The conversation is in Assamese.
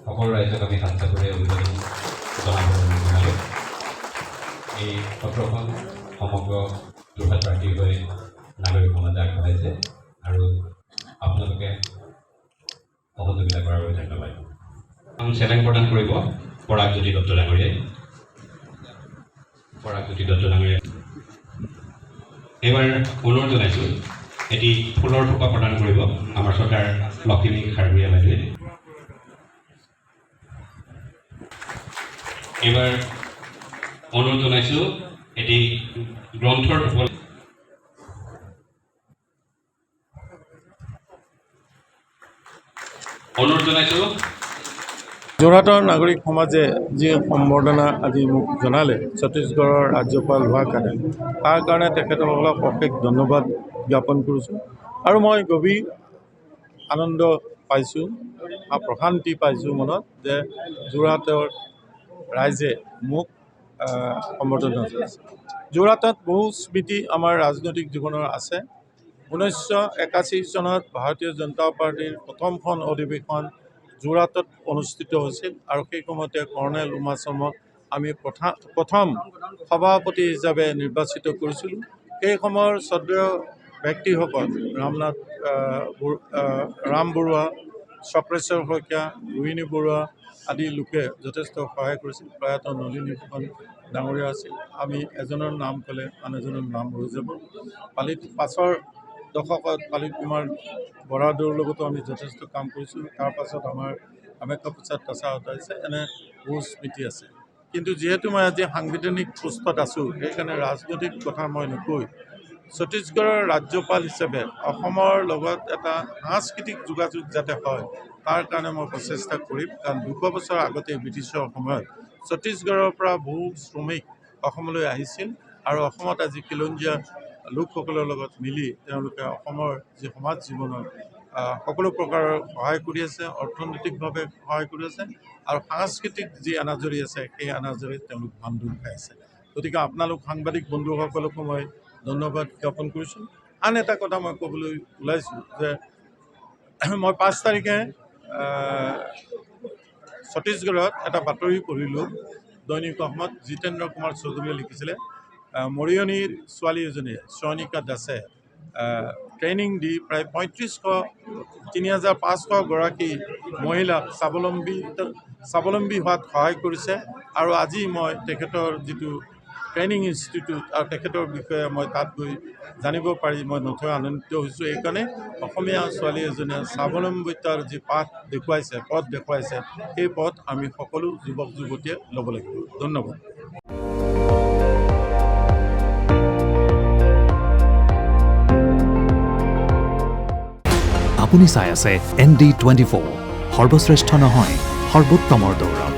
সকলো ৰাইজক আমি হাত চাপৰি অভিযোগ জনাবলৈ জনালোঁ। এই পত্ৰখন সমগ্ৰ যোৰহাট প্ৰাৰ্থী হৈ নাগৰিক সমাজে আগবঢ়াইছে আৰু আপোনালোকে সহযোগিতা কৰাৰ বাবে ধন্যবাদ। চেলেঞ্জ প্ৰদান কৰিব পৰাগজ্যোতি দত্ত ডাঙৰীয়াই। পৰাগজ্যোতি দত্ত ডাঙৰীয়াই এইবাৰ অনুৰোধ জনাইছোঁ এটি ফুলৰ থোপা প্ৰদান কৰিব আমাৰ চৰকাৰ লক্ষ্মী খাৰগুৰীয়া বাইদেৱে। এইবাৰ অনুৰোধ জনাইছোঁ এটি গ্ৰন্থৰ থোপা অনুৰোধ জনাইছোঁ। যোৰহাটৰ নাগৰিক সমাজে যি সম্বৰ্ধনা আজি মোক জনালে ছত্তীশগড়ৰ ৰাজ্যপাল হোৱাৰ কাৰণে, তাৰ কাৰণে তেখেতসকলক অশেষ ধন্যবাদ জ্ঞাপন কৰিছোঁ। আৰু মই গভীৰ আনন্দ পাইছোঁ, প্ৰশান্তি পাইছোঁ মনত, যে যোৰহাটৰ ৰাইজে মোক সম্বৰ্ধনা জনাইছে। যোৰহাটত বহু স্মৃতি আমাৰ ৰাজনৈতিক জীৱনৰ আছে। 1981 চনত ভাৰতীয় জনতা পাৰ্টীৰ প্ৰথমখন অধিৱেশন যোৰহাটত অনুষ্ঠিত হৈছিল আৰু সেই সময়তে কৰ্ণেল উমাচমক আমি প্ৰথম সভাপতি হিচাপে নিৰ্বাচিত কৰিছিলোঁ। সেই সময়ৰ শ্ৰদ্ধেয় ব্যক্তিসকল ৰাম বৰুৱা, চক্ৰেশ্বৰ শইকীয়া, ৰোহিণী বৰুৱা আদি লোকে যথেষ্ট সহায় কৰিছিল। প্ৰয়াত নলিনী ফুকন ডাঙৰীয়া আছিল। আমি এজনৰ নাম ক'লে আন এজনৰ নাম ৰৈ যাব। পাছৰ দশকত পালিত কুমাৰ বৰাদৌৰ লগতো আমি যথেষ্ট কাম কৰিছোঁ। তাৰপাছত আমাৰ কামাখ্যা প্ৰসাদ তাছা আঁতৰাইছে। এনে বহু স্মৃতি আছে। কিন্তু যিহেতু মই আজি সাংবিধানিক পোষ্টত আছোঁ, সেইকাৰণে ৰাজনৈতিক কথা মই নকৈ ছত্তীশগড়ৰ ৰাজ্যপাল হিচাপে অসমৰ লগত এটা সাংস্কৃতিক যোগাযোগ যাতে হয়, তাৰ কাৰণে মই প্ৰচেষ্টা কৰিম। কাৰণ 200 বছৰ আগতে ব্ৰিটিছৰ সময়ত ছত্তীশগড়ৰ পৰা বহু শ্ৰমিক অসমলৈ আহিছিল আৰু অসমত আজি খিলঞ্জীয়া লোকসকলৰ লগত মিলি তেওঁলোকে অসমৰ যি সমাজ জীৱনত সকলো প্ৰকাৰৰ সহায় কৰি আছে, অৰ্থনৈতিকভাৱে সহায় কৰি আছে আৰু সাংস্কৃতিক যি এনাজৰী আছে সেই এনাজৰীত তেওঁলোক বান্ধোন খাই আছে। গতিকে আপোনালোক সাংবাদিক বন্ধুসকলকো মই ধন্যবাদ জ্ঞাপন কৰিছোঁ। আন এটা কথা মই ক'বলৈ ওলাইছোঁ যে মই 5 তাৰিখে ছত্তীশগড়ত এটা বাতৰি পঢ়িলোঁ দৈনিক অসমত। জিতেন্দ্ৰ কুমাৰ চৌধুৰীয়ে লিখিছিলে, মৰিয়নিৰ ছোৱালী এজনীয়ে চয়নিকা দাসে ট্ৰেইনিং দি প্ৰায় 3,500 গৰাকী মহিলাক স্বাৱলম্বী হোৱাত সহায় কৰিছে। আৰু আজি মই তেখেতৰ যিটো ট্ৰেইনিং ইনষ্টিটিউট আৰু তেখেতৰ বিষয়ে মই তাত গৈ জানিব পাৰি মই নথৈ আনন্দিত হৈছোঁ। এইকাৰণে অসমীয়া ছোৱালী এজনীয়ে স্বাৱলম্বিতাৰ যি পথ দেখুৱাইছে, সেই পথ আমি সকলো যুৱক যুৱতীয়ে ল'ব লাগিব। ধন্যবাদ। আপুনি চাই আছে ND24, সৰ্বশ্ৰেষ্ঠ নহয় সৰ্বোত্তমৰ দৌৰ।